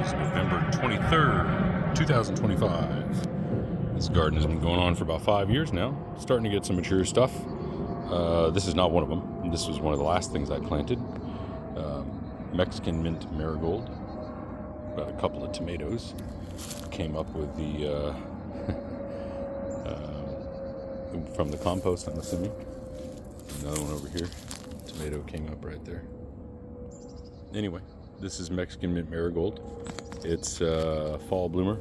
is November 23rd, 2025. This garden has been going on for about 5 years now. Starting to get some mature stuff. This is not one of them. This was one of the last things I planted. Mexican mint marigold. Got a couple of tomatoes. Came up with the from the compost, I'm assuming. Another one over here. Tomato came up right there. Anyway, this is Mexican mint marigold. It's a fall bloomer.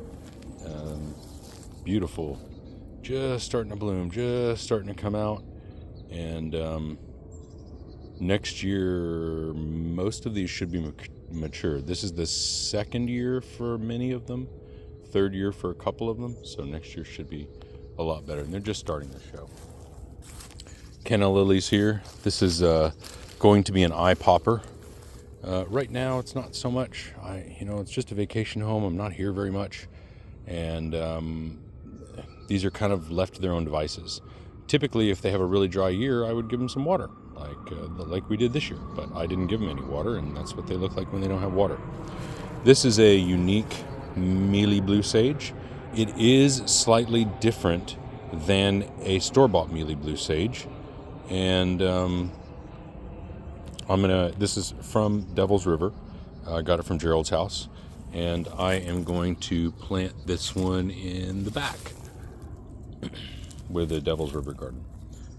Beautiful. Just starting to bloom, just starting to come out. And next year, most of these should be mature. This is the second year for many of them, third year for a couple of them. So next year should be a lot better. And they're just starting to show. Canna lilies here. This is going to be an eye popper. Right now, it's not so much. It's just a vacation home. I'm not here very much, and these are kind of left to their own devices. Typically, if they have a really dry year, I would give them some water, like we did this year. But I didn't give them any water, and that's what they look like when they don't have water. This is a unique mealy blue sage. It is slightly different than a store-bought mealy blue sage, and this is from Devil's River. I got it from Gerald's house, and I am going to plant this one in the back with the Devil's River garden.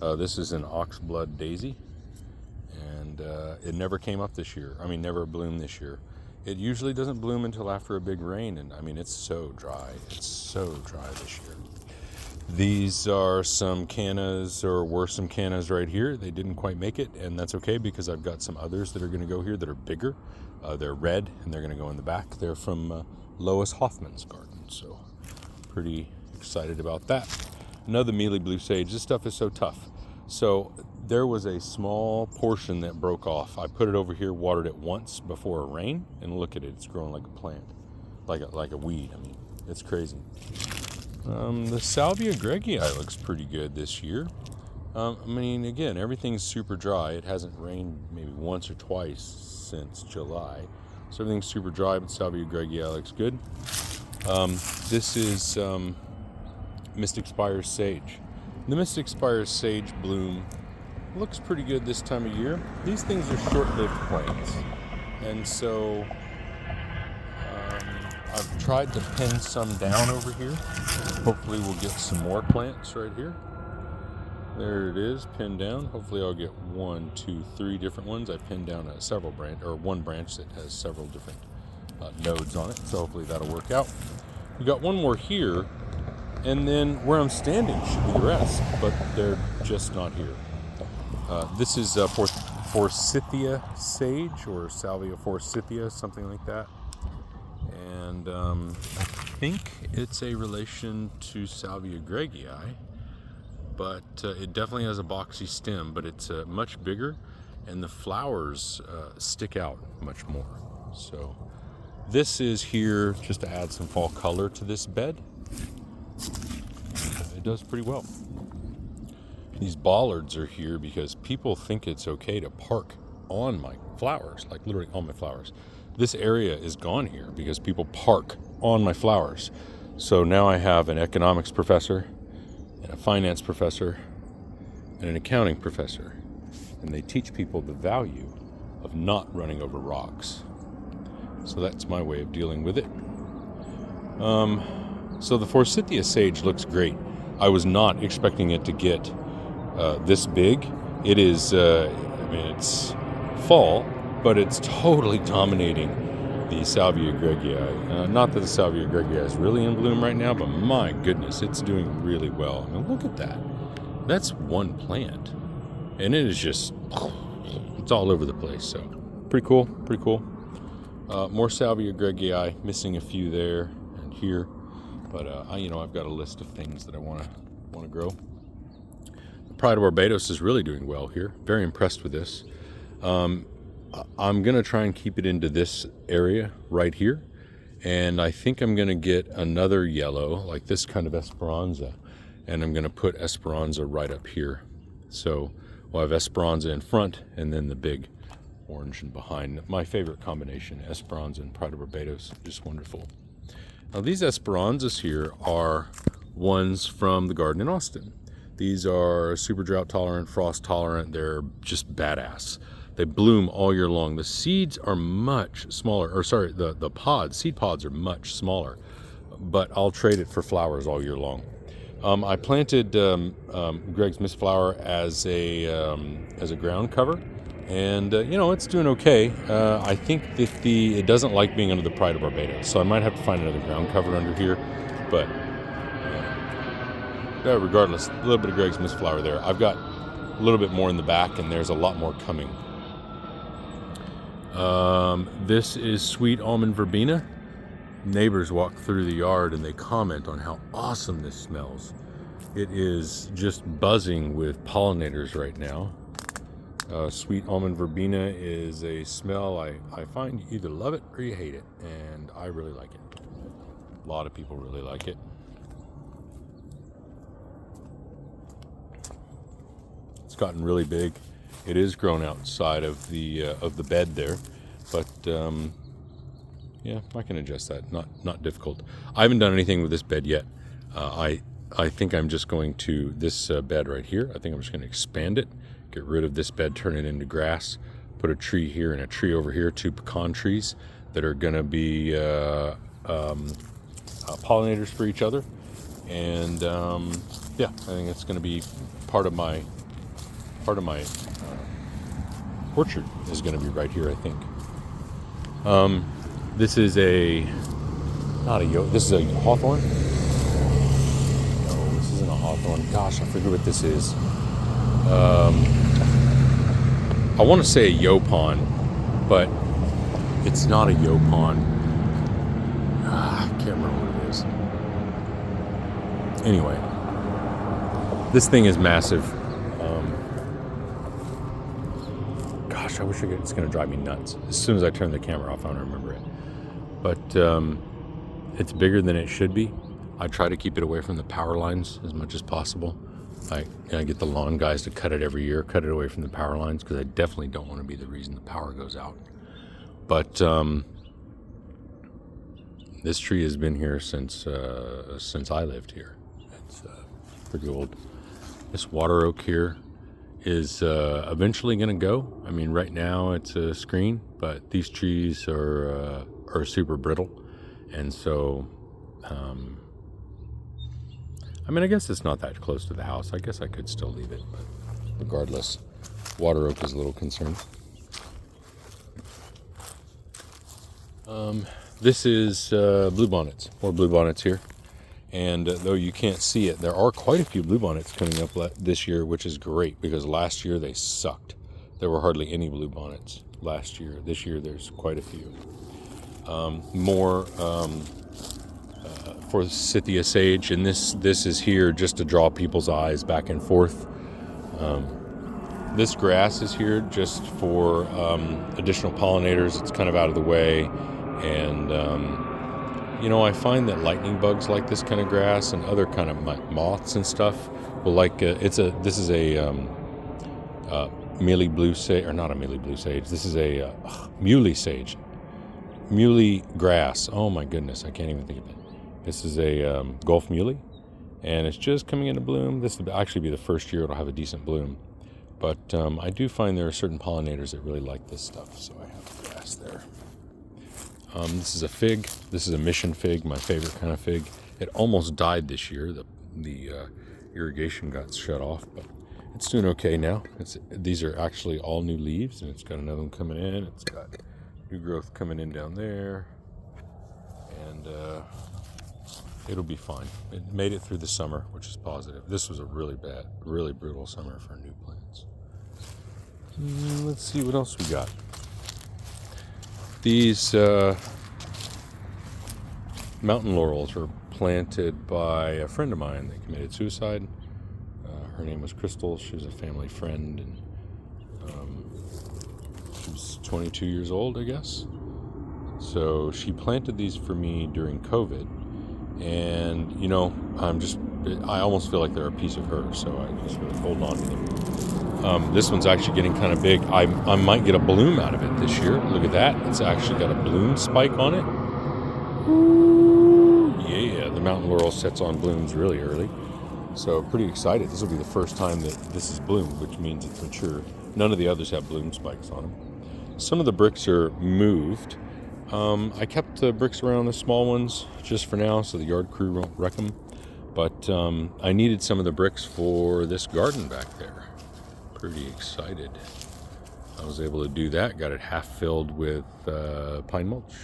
This is an oxblood daisy, and it never came up this year. Never bloomed this year. It usually doesn't bloom until after a big rain, and it's so dry. It's so dry this year. These are some cannas, or were some cannas right here. They didn't quite make it, and that's okay because I've got some others that are going to go here that are bigger. They're red, and they're going to go in the back. They're from Lois Hoffman's garden, so pretty excited about that. Another mealy blue sage. This stuff is so tough. So there was a small portion that broke off. I put it over here, watered it once before a rain, and look at it. It's growing like a plant, like a weed. It's crazy. The Salvia gregii looks pretty good this year. Again, everything's super dry. It hasn't rained maybe once or twice since July. So everything's super dry, but Salvia gregii looks good. This is Mystic Spire's sage. The Mystic Spire's sage bloom looks pretty good this time of year. These things are short-lived plants. And so I've tried to pin some down over here. Hopefully we'll get some more plants right here. There it is, pinned down. Hopefully I'll get 1, 2, 3 different ones. I pinned down one branch that has several different nodes on it. So hopefully that'll work out. We got one more here, and then where I'm standing should be the rest, but they're just not here. This is Forsythia sage, or Salvia forsythia, something like that. And I think it's a relation to Salvia gregii, but it definitely has a boxy stem, but it's much bigger, and the flowers stick out much more. So this is here just to add some fall color to this bed. It does pretty well. These bollards are here because people think it's okay to park on my flowers, like literally on my flowers. This area is gone here because people park on my flowers. So now I have an economics professor and a finance professor and an accounting professor. And they teach people the value of not running over rocks. So that's my way of dealing with it. So the Forsythia sage looks great. I was not expecting it to get this big. It is, it's fall, but it's totally dominating the Salvia gregii. Not that the Salvia gregii is really in bloom right now, but my goodness, it's doing really well. Look at that. That's one plant. And it is just, it's all over the place. So pretty cool, pretty cool. More Salvia gregii, missing a few there and here. But, I've got a list of things that I want to grow. The Pride of Barbados is really doing well here. Very impressed with this. I'm going to try and keep it into this area right here. And I think I'm going to get another yellow, like this kind of Esperanza. And I'm going to put Esperanza right up here. So we'll have Esperanza in front, and then the big orange and behind. My favorite combination, Esperanza and Pride of Barbados, just wonderful. Now these Esperanzas here are ones from the garden in Austin. These are super drought tolerant, frost tolerant. They're just badass. They bloom all year long. The seeds are much smaller, or sorry, the seed pods are much smaller, but I'll trade it for flowers all year long. I planted Greg's Mistflower as a ground cover, and you know, it's doing okay. I think that it doesn't like being under the Pride of Barbados, so I might have to find another ground cover under here. But regardless, a little bit of Greg's Mistflower there. I've got a little bit more in the back, and there's a lot more coming. This is sweet almond verbena. Neighbors walk through the yard and they comment on how awesome this smells. It is just buzzing with pollinators right now. Sweet almond verbena is a smell I find you either love it or you hate it, and I really like it. A lot of people really like it. It's gotten really big. It is grown outside of the bed there, but yeah, I can adjust that. Not difficult. I haven't done anything with this bed yet. I think I'm just going to this bed right here. I think I'm just going to expand it, get rid of this bed, turn it into grass, put a tree here and a tree over here, 2 pecan trees that are going to be pollinators for each other. And yeah, I think it's going to be part of my orchard is going to be right here, I think. This is this is a hawthorn. No, this isn't a hawthorn. Gosh, I forget what this is. I want to say a yopon, but it's not a yopon. I can't remember what it is. Anyway, this thing is massive. Gosh, I wish it's going to drive me nuts. As soon as I turn the camera off, I don't remember it. But it's bigger than it should be. I try to keep it away from the power lines as much as possible. I get the lawn guys to cut it every year, cut it away from the power lines, because I definitely don't want to be the reason the power goes out. But this tree has been here since I lived here. It's pretty old. This water oak here is eventually going to go. I mean, right now it's a screen, but these trees are super brittle, and so I mean, I guess it's not that close to the house. I guess I could still leave it, but regardless, water oak is a little concerned. This is bluebonnets, more bluebonnets here. And though you can't see it, there are quite a few bluebonnets coming up this year, which is great, because last year they sucked. There were hardly any bluebonnets last year. This year there's quite a few. More forsythia sage, and this is here just to draw people's eyes back and forth. This grass is here just for additional pollinators. It's kind of out of the way, and you know, I find that lightning bugs like this kind of grass, and other kind of moths and stuff will like this is a mealy blue sage, or not a mealy blue sage. This is a muley sage, muley grass. Oh my goodness, I can't even think of it. This is a Gulf muley, and it's just coming into bloom. This will actually be the first year it'll have a decent bloom. But I do find there are certain pollinators that really like this stuff, so I have grass there. This is a fig. This is a mission fig, my favorite kind of fig. It almost died this year. The irrigation got shut off, but it's doing okay now. These are actually all new leaves, and it's got another one coming in. It's got new growth coming in down there, and it'll be fine. It made it through the summer, which is positive. This was a really bad, really brutal summer for new plants. Let's see what else we got. These mountain laurels were planted by a friend of mine that committed suicide. Her name was Crystal. She was a family friend, and she was 22 years old, I guess. So she planted these for me during COVID. And, you know, I'm just I almost feel like they're a piece of her, so I just really hold on to them. This one's actually getting kind of big. I might get a bloom out of it this year. Look at that. It's actually got a bloom spike on it. Ooh, yeah, the mountain laurel sets on blooms really early. So pretty excited. This will be the first time that this is bloomed, which means it's mature. None of the others have bloom spikes on them. Some of the bricks are moved. I kept the bricks around the small ones just for now so the yard crew won't wreck them. But I needed some of the bricks for this garden back there. Pretty excited. I was able to do that. Got it half filled with pine mulch.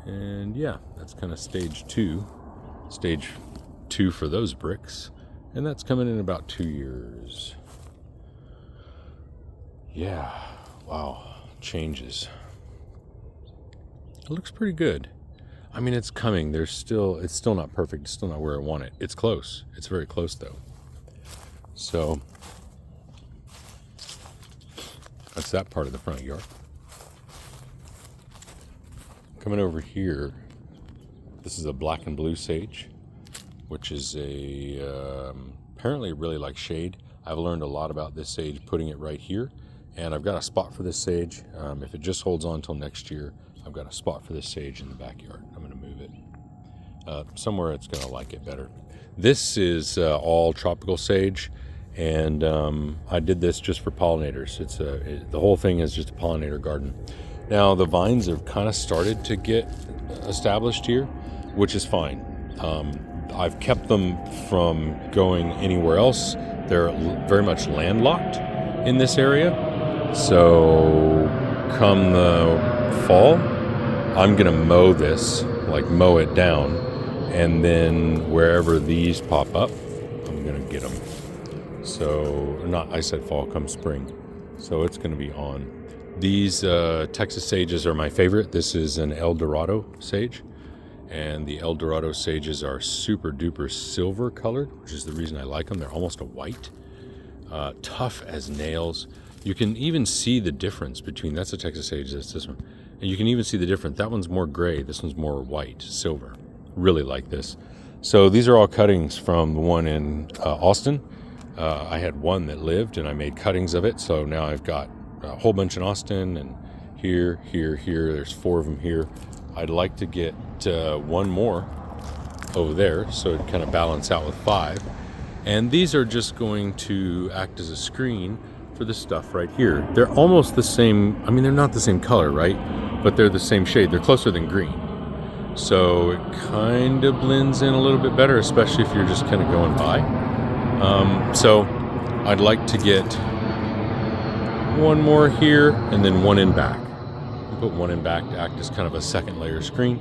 And yeah, that's kind of stage 2. Stage 2 for those bricks. And that's coming in about 2 years. Yeah, wow, changes. It looks pretty good. I mean, it's coming. It's still not perfect. It's still not where I want it. It's close. It's very close though. So that's that part of the front yard. Coming over here, this is a black and blue sage, which is apparently really like shade. I've learned a lot about this sage putting it right here, and I've got a spot for this sage. If it just holds on until next year, I've got a spot for this sage in the backyard. I'm going to move it somewhere it's going to like it better. This is all tropical sage, and I did this just for pollinators. The whole thing is just a pollinator garden. Now the vines have kind of started to get established here, which is fine. I've kept them from going anywhere else. They're very much landlocked in this area. So come the fall, I'm gonna mow this, like mow it down, and then wherever these pop up, I'm gonna get them. So I said fall, come spring. So it's gonna be on. These Texas sages are my favorite. This is an El Dorado sage. And the El Dorado sages are super duper silver colored, which is the reason I like them. They're almost a white, tough as nails. You can even see the difference between, that's a Texas sage, that's this one. And you can even see the difference. That one's more gray, this one's more white, silver. Really like this. So these are all cuttings from the one in Austin. I had one that lived and I made cuttings of it. So now I've got a whole bunch in Austin, and here, there's 4 of them here. I'd like to get one more over there, so it kind of balance out with 5. And these are just going to act as a screen for the stuff right here. They're almost the same. I mean, they're not the same color, right? But they're the same shade. They're closer than green. So it kind of blends in a little bit better, especially if you're just kind of going by. So I'd like to get one more here and then one in back. Put one in back to act as kind of a second layer screen.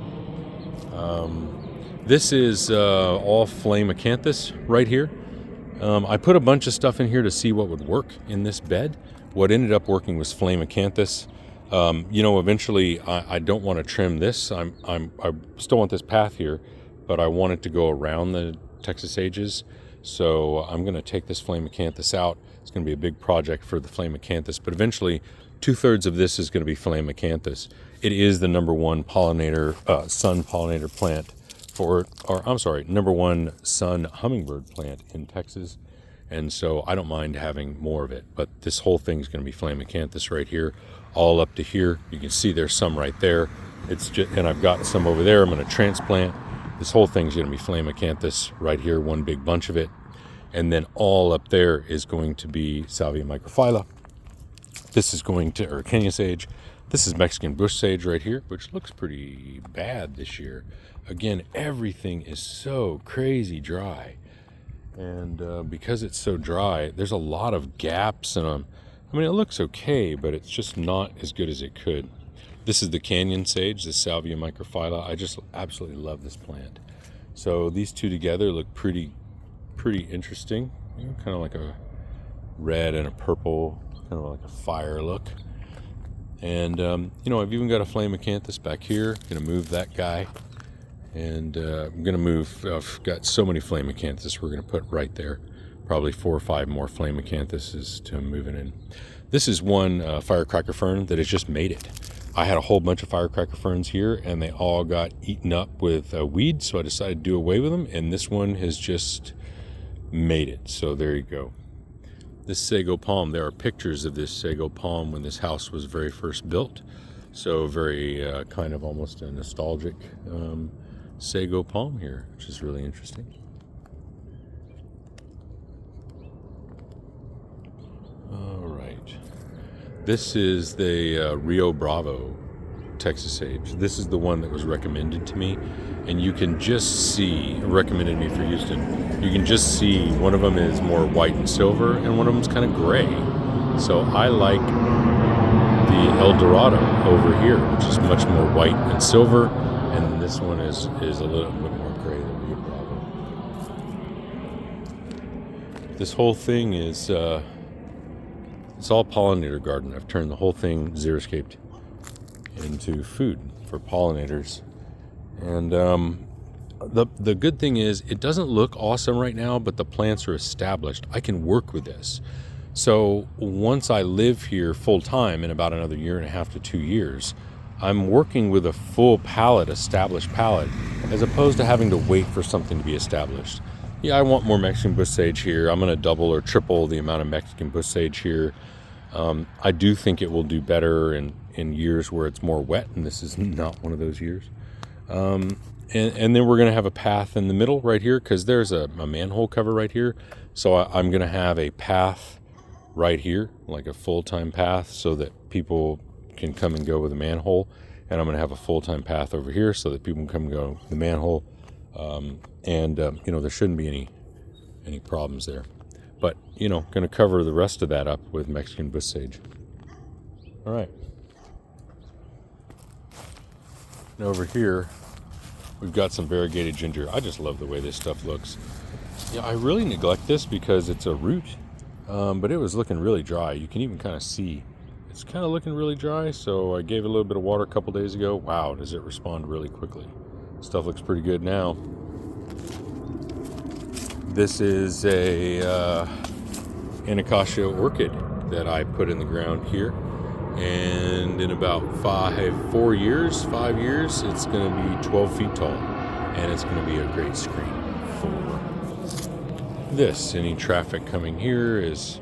This is all flame acanthus right here. I put a bunch of stuff in here to see what would work in this bed. What ended up working was flame acanthus. Eventually I don't want to trim this. I still want this path here, but I want it to go around the Texas sages. So I'm going to take this flame acanthus out. It's going to be a big project for the flame acanthus, but eventually 2/3 of this is going to be flame acanthus. It is the #1 pollinator, sun pollinator plant #1 sun hummingbird plant in Texas. And so I don't mind having more of it, but this whole thing is going to be flame acanthus right here, all up to here. You can see there's some right there. And I've got some over there. I'm going to transplant. This whole thing's going to be flame acanthus right here, one big bunch of it. And then all up there is going to be Salvia microphylla. This is or Kenya sage. This is Mexican bush sage right here, which looks pretty bad this year. Again, everything is so crazy dry. And because it's so dry, there's a lot of gaps in them. I mean, it looks okay, but it's just not as good as it could. This is the canyon sage, the Salvia microphylla. I just absolutely love this plant. So these two together look pretty interesting. Kind of like a red and a purple, kind of like a fire look. And I've even got a flame acanthus back here. I'm gonna move that guy, and I'm gonna move. I've got so many flame acanthus we're gonna put right there. Probably 4 or 5 more flame acanthuses to move it in. This is one firecracker fern that has just made it. I had a whole bunch of firecracker ferns here, and they all got eaten up with weeds, so I decided to do away with them, and this one has just made it. So there you go. This sago palm, there are pictures of this sago palm when this house was very first built. So very kind of almost a nostalgic sago palm here, which is really interesting. All right. This is the Rio Bravo Texas sage. This is the one that was recommended to me, and you can just see, recommended me for Houston, you can just see one of them is more white and silver and one of them is kind of gray. So I like the El Dorado over here, which is much more white and silver, and this one is a little bit more gray than Rio Bravo. This whole thing is it's all pollinator garden. I've turned the whole thing xeriscaped into food for pollinators. And the good thing is it doesn't look awesome right now, but the plants are established. I can work with this. So once I live here full time in about another 1.5 to 2 years, I'm working with a full palette, established palette, as opposed to having to wait for something to be established. Yeah, I want more Mexican bush sage here. I'm going to double or triple the amount of Mexican bush sage here. I do think it will do better in years where it's more wet, and this is not one of those years. And then we're going to have a path in the middle right here, because there's a manhole cover right here. So I'm going to have a path right here, like a full-time path, so that people can come and go with the manhole. And I'm going to have a full-time path over here so that people can come and go with the manhole. There shouldn't be any problems there. But, going to cover the rest of that up with Mexican bush sage. All right. And over here, we've got some variegated ginger. I just love the way this stuff looks. Yeah, I really neglect this because it's a root, but it was looking really dry. You can even kind of see it's kind of looking really dry, so I gave it a little bit of water a couple days ago. Wow, does it respond really quickly. Stuff looks pretty good now. This is an acacia orchid that I put in the ground here, and in about 5 years, it's going to be 12 feet tall, and it's going to be a great screen for this. Any traffic coming here is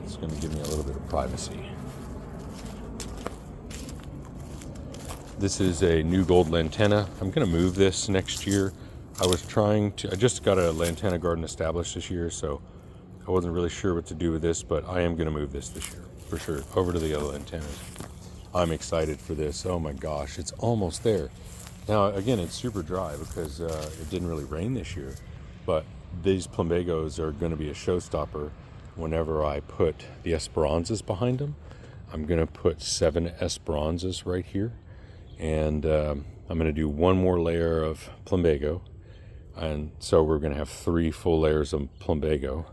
it's going to give me a little bit of privacy. This is a new gold lantana. I'm going to move this next year. I just got a lantana garden established this year, so I wasn't really sure what to do with this, but I am going to move this year, for sure, over to the other lantanas. I'm excited for this. Oh my gosh, it's almost there. Now, again, it's super dry because it didn't really rain this year, but these plumbagos are going to be a showstopper whenever I put the esperanzas behind them. I'm going to put 7 esperanzas right here, and I'm going to do one more layer of plumbago. And so we're going to have 3 full layers of plumbago,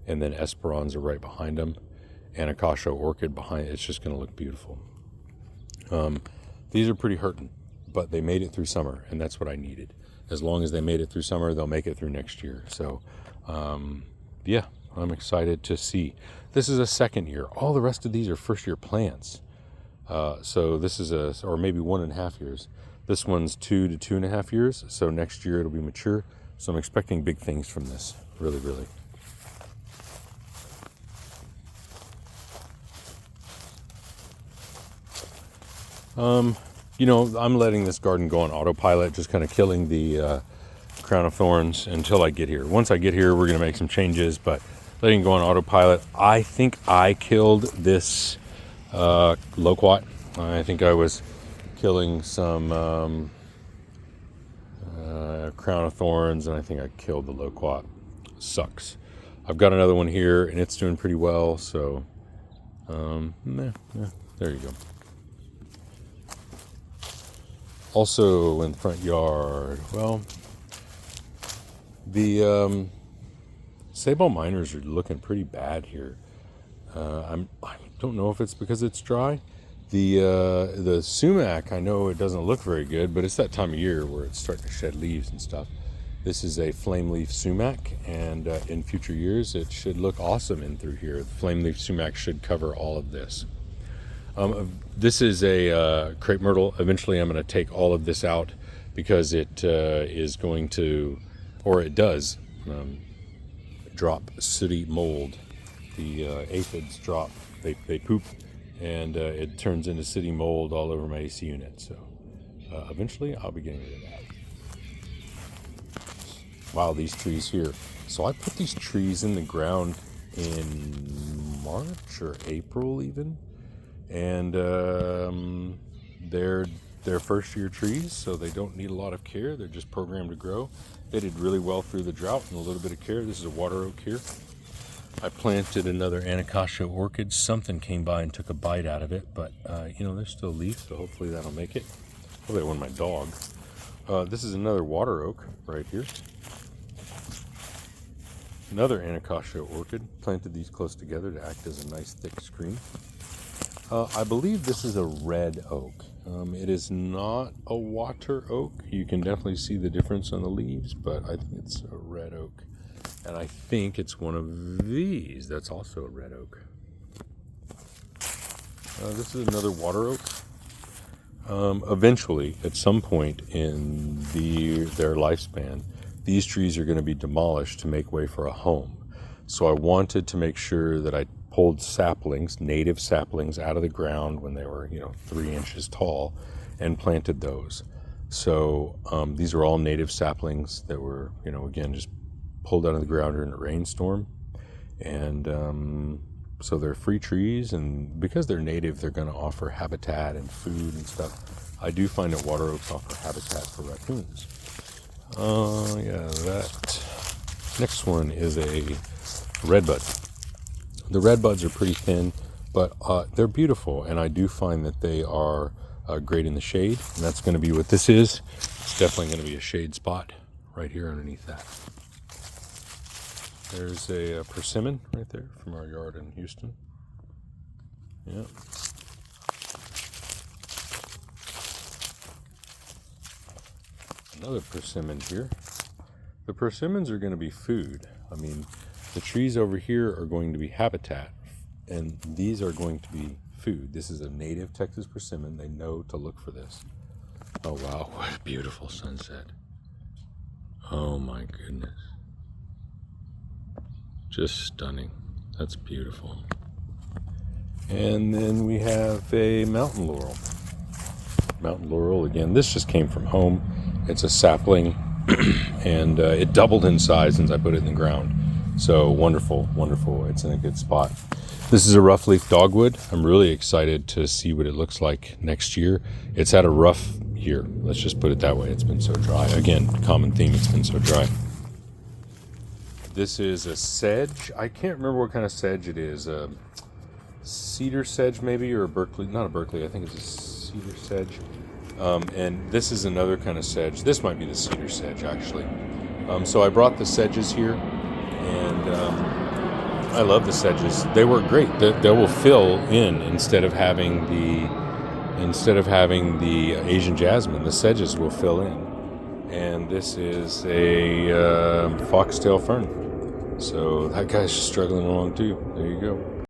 and then esperanza right behind them, and acacia orchid behind. It's just going to look beautiful. These are pretty hurting, but they made it through summer, and that's what I needed. As long as they made it through summer, they'll make it through next year. So, yeah, I'm excited to see. This is a second year. All the rest of these are first year plants. So this is or maybe 1.5 years. This one's 2 to 2.5 years. So next year it'll be mature. So I'm expecting big things from this. Really, really. I'm letting this garden go on autopilot, just kind of killing the crown of thorns until I get here. Once I get here, we're going to make some changes, but letting it go on autopilot. I think I killed this loquat. I think I was killing some crown of thorns, and I think I killed the loquat. Sucks. I've got another one here, and it's doing pretty well, so there you go. Also in the front yard, well, the sabal minors are looking pretty bad here. I don't know if it's because it's dry. The sumac, I know it doesn't look very good, but it's that time of year where it's starting to shed leaves and stuff. This is a flame leaf sumac, and in future years it should look awesome in through here. The flame leaf sumac should cover all of this. This is a crepe myrtle. Eventually I'm going to take all of this out because it is going to, or it does, drop sooty mold. The aphids drop, they poop, and it turns into sooty mold all over my AC unit. So eventually I'll be getting rid of that. Wow, these trees here. So I put these trees in the ground in March or April even, and they're first year trees, so they don't need a lot of care. They're just programmed to grow. They did really well through the drought and a little bit of care. This is a water oak here. I planted another Anacacia orchid. Something came by and took a bite out of it, but there's still leaves, so hopefully that'll make it. Hopefully that wasn't my dog. This is another water oak right here. Another Anacacia orchid. Planted these close together to act as a nice thick screen. I believe this is a red oak. It is not a water oak. You can definitely see the difference on the leaves, but I think it's a red oak. And I think it's one of these that's also a red oak. This is another water oak. Eventually, at some point in their lifespan, these trees are going to be demolished to make way for a home. So I wanted to make sure that I pulled saplings, native saplings, out of the ground when they were 3 inches tall, and planted those. So these are all native saplings that were again just pulled out of the ground during a rainstorm, and so they're free trees, and because they're native, they're going to offer habitat and food and stuff. I do find that water oaks offer habitat for raccoons. That next one is a redbud. The redbuds are pretty thin, but they're beautiful, and I do find that they are great in the shade, and that's going to be what this is. It's definitely going to be a shade spot right here underneath that. There's a persimmon right there from our yard in Houston. Yeah. Another persimmon here. The persimmons are going to be food. I mean, the trees over here are going to be habitat, and these are going to be food. This is a native Texas persimmon. They know to look for this. Oh wow, what a beautiful sunset. Oh my goodness. Just stunning. That's beautiful. And then we have a mountain laurel. Mountain laurel, again, this just came from home. It's a sapling, and it doubled in size since I put it in the ground. So wonderful, wonderful. It's in a good spot. This is a rough leaf dogwood. I'm really excited to see what it looks like next year. It's had a rough year. Let's just put it that way. It's been so dry. Again, common theme, it's been so dry. This is a sedge. I can't remember what kind of sedge it is. A cedar sedge maybe, or a Berkeley. Not a Berkeley, I think it's a cedar sedge. And this is another kind of sedge. This might be the cedar sedge, actually. So I brought the sedges here, and I love the sedges. They work great. They will fill in instead of having the Asian jasmine. The sedges will fill in. And this is a foxtail fern. So that guy's struggling along too. There you go.